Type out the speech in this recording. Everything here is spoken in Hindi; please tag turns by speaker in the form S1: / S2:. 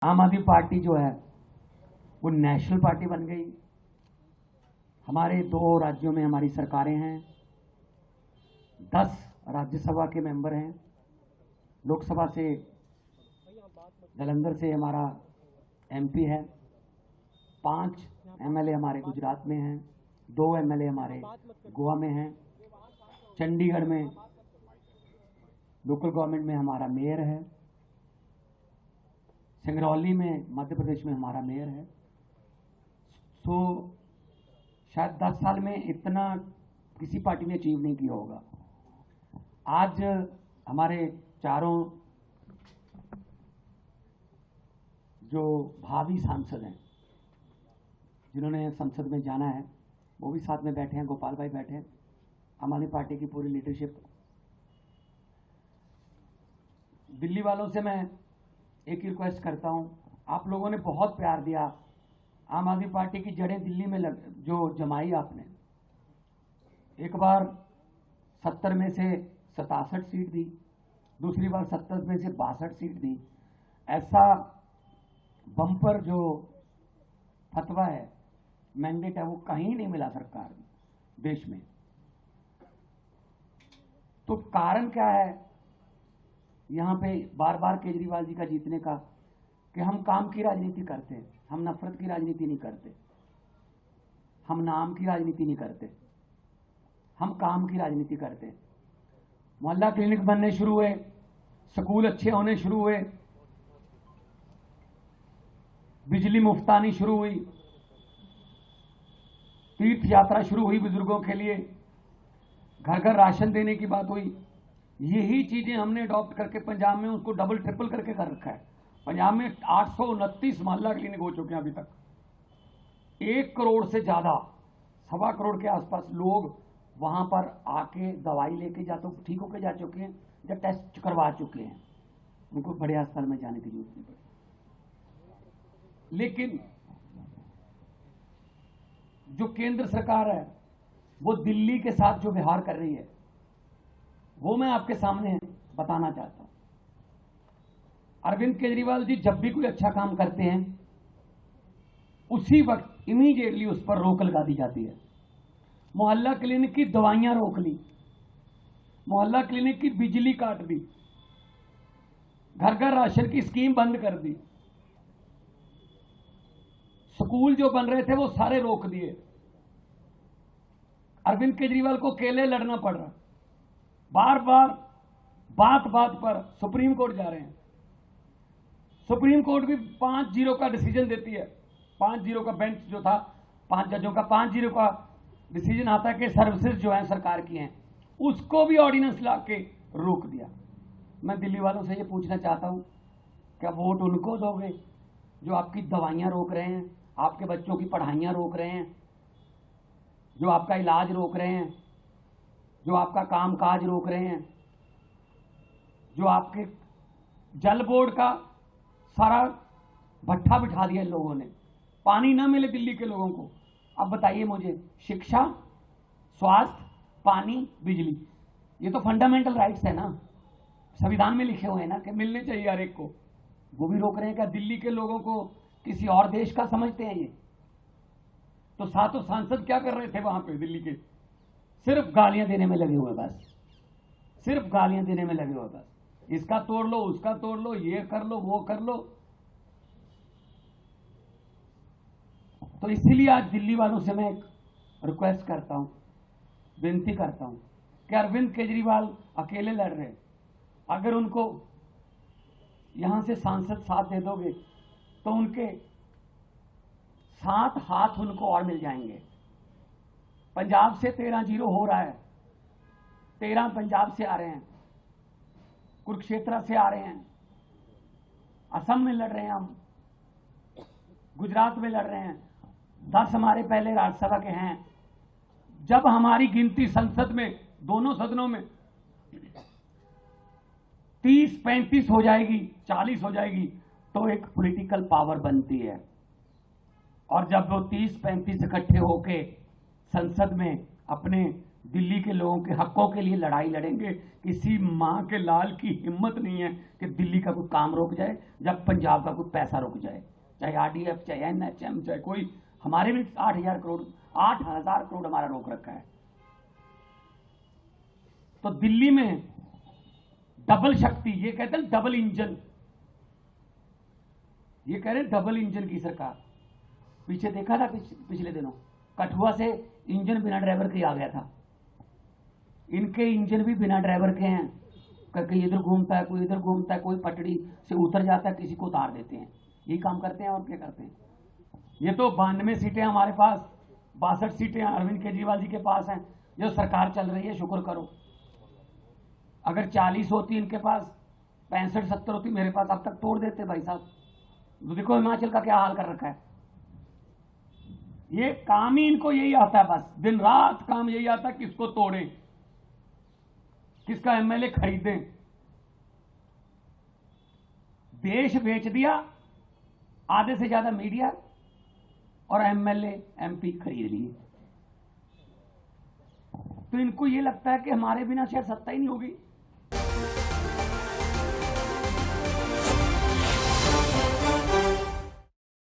S1: आम आदमी पार्टी जो है वो नेशनल पार्टी बन गई। हमारे 2 राज्यों में हमारी सरकारें हैं, 10 राज्यसभा के मेंबर हैं, लोकसभा से जालंधर से हमारा एमपी है, 5 एमएलए हमारे गुजरात में हैं, 2 एमएलए हमारे गोवा में हैं, चंडीगढ़ में लोकल गवर्नमेंट में हमारा मेयर है, सिंगरौली में मध्य प्रदेश में हमारा मेयर है। तो शायद 10 साल में इतना किसी पार्टी ने अचीव नहीं किया होगा। आज हमारे चारों जो भावी सांसद हैं जिन्होंने संसद में जाना है वो भी साथ में बैठे हैं। गोपाल भाई बैठे हैं, आम आदमी पार्टी की पूरी लीडरशिप। दिल्ली वालों से मैं एक ही रिक्वेस्ट करता हूं, आप लोगों ने बहुत प्यार दिया। आम आदमी पार्टी की जड़ें दिल्ली में जो जमाई आपने, एक बार 70 में से 67 सीट दी, दूसरी बार 70 में से 62 सीट दी। ऐसा बम्पर जो फतवा है, मैंडेट है, वो कहीं नहीं मिला सरकार में, देश में। तो कारण क्या है यहां पे बार बार केजरीवाल जी का जीतने का? कि हम काम की राजनीति करते हैं, हम नफरत की राजनीति नहीं करते, हम नाम की राजनीति नहीं करते, हम काम की राजनीति करते हैं। मोहल्ला क्लिनिक बनने शुरू हुए, स्कूल अच्छे होने शुरू हुए, बिजली मुफ्तानी शुरू हुई, तीर्थ यात्रा शुरू हुई बुजुर्गों के लिए, घर घर राशन देने की बात हुई। यही चीजें हमने अडॉप्ट करके पंजाब में उसको डबल ट्रिपल करके कर रखा है। पंजाब में 829 मोहल्ला क्लिनिक हो चुके हैं अभी तक। 1 करोड़ से ज्यादा, 1.25 करोड़ के आसपास लोग वहां पर आके दवाई लेके या तो ठीक होके जा चुके हैं या टेस्ट करवा चुके हैं। उनको बड़े अस्पताल में जाने की जरूरत नहीं पड़ी। लेकिन जो केंद्र सरकार है वो दिल्ली के साथ जो व्यवहार कर रही है वो मैं आपके सामने बताना चाहता हूं। अरविंद केजरीवाल जी जब भी कोई अच्छा काम करते हैं उसी वक्त इमीडिएटली उस पर रोक लगा दी जाती है। मोहल्ला क्लिनिक की दवाइयां रोक ली, मोहल्ला क्लिनिक की बिजली काट दी, घर घर राशन की स्कीम बंद कर दी, स्कूल जो बन रहे थे वो सारे रोक दिए। अरविंद केजरीवाल को अकेले लड़ना पड़ रहा, बार बार बात बात पर सुप्रीम कोर्ट जा रहे हैं। सुप्रीम कोर्ट भी 5-0 का डिसीजन देती है। 5-0 का बेंच जो था, 5 जजों का 5-0 का डिसीजन आता है कि सर्विसेज जो है सरकार की हैं, उसको भी ऑर्डिनेंस ला के रोक दिया। मैं दिल्ली वालों से ये पूछना चाहता हूं, क्या वोट उनको दोगे जो आपकी दवाइयां रोक रहे हैं, आपके बच्चों की पढ़ाइयां रोक रहे हैं, जो आपका इलाज रोक रहे हैं, जो आपका कामकाज रोक रहे हैं, जो आपके जल बोर्ड का सारा भट्ठा बिठा दिया इन लोगों ने, पानी ना मिले दिल्ली के लोगों को। अब बताइए मुझे, शिक्षा, स्वास्थ्य, पानी, बिजली, ये तो फंडामेंटल राइट्स है ना, संविधान में लिखे हुए हैं ना कि मिलने चाहिए हर एक को। वो भी रोक रहे हैं। क्या दिल्ली के लोगों को किसी और देश का समझते हैं ये? तो सातों सांसद क्या कर रहे थे वहां पे दिल्ली के? सिर्फ गालियां देने में लगे हुए, बस सिर्फ गालियां देने में लगे हुए, बस इसका तोड़ लो, उसका तोड़ लो, ये कर लो, वो कर लो। तो इसीलिए आज दिल्ली वालों से मैं एक रिक्वेस्ट करता हूं, विनती करता हूं कि अरविंद केजरीवाल अकेले लड़ रहे, अगर उनको यहां से सांसद साथ दे दोगे तो उनके 7 हाथ उनको और मिल जाएंगे। पंजाब से 13-0 हो रहा है, 13 पंजाब से आ रहे हैं, कुरुक्षेत्र से आ रहे हैं, असम में लड़ रहे हैं, हम गुजरात में लड़ रहे हैं, 10 हमारे पहले राज्यसभा के हैं। जब हमारी गिनती संसद में, दोनों सदनों में 30-35 हो जाएगी, 40 हो जाएगी, तो एक पॉलिटिकल पावर बनती है। और जब वो 30-35 इकट्ठे होके संसद में अपने दिल्ली के लोगों के हकों के लिए लड़ाई लड़ेंगे। किसी मां के लाल की हिम्मत नहीं है कि दिल्ली का कोई काम रोक जाए, जब पंजाब का कोई पैसा रुक जाए, चाहे आरडीएफ, चाहे एनएचएम, चाहे कोई। हमारे भी 8,000 करोड़ हमारा रोक रखा है। तो दिल्ली में डबल शक्ति, ये कहते हैं डबल इंजन, ये कह रहे हैं डबल इंजन की सरकार। पीछे देखा था पिछले दिनों कठुआ से इंजन बिना ड्राइवर के आ गया था। इनके इंजन भी बिना ड्राइवर के हैं, कहीं इधर घूमता है, कोई इधर घूमता है, कोई पटड़ी से उतर जाता है, किसी को उतार देते हैं। यही काम करते हैं और क्या करते हैं। ये तो 92 सीटें हमारे पास, 62 सीटें अरविंद केजरीवाल जी के पास हैं। जो सरकार चल रही है, शुक्र करो। अगर 40 होती इनके पास, 65-70 होती मेरे पास, अब तक तोड़ देते भाई साहब। देखो हिमाचल का क्या हाल कर रखा है। ये काम ही इनको यही आता है, बस दिन रात काम यही आता है, किसको तोड़ें, किसका एमएलए खरीदें। देश बेच दिया, आधे से ज्यादा मीडिया और एमएलए एमपी खरीद लिए। तो इनको ये लगता है कि हमारे बिना शायद सत्ता ही नहीं होगी।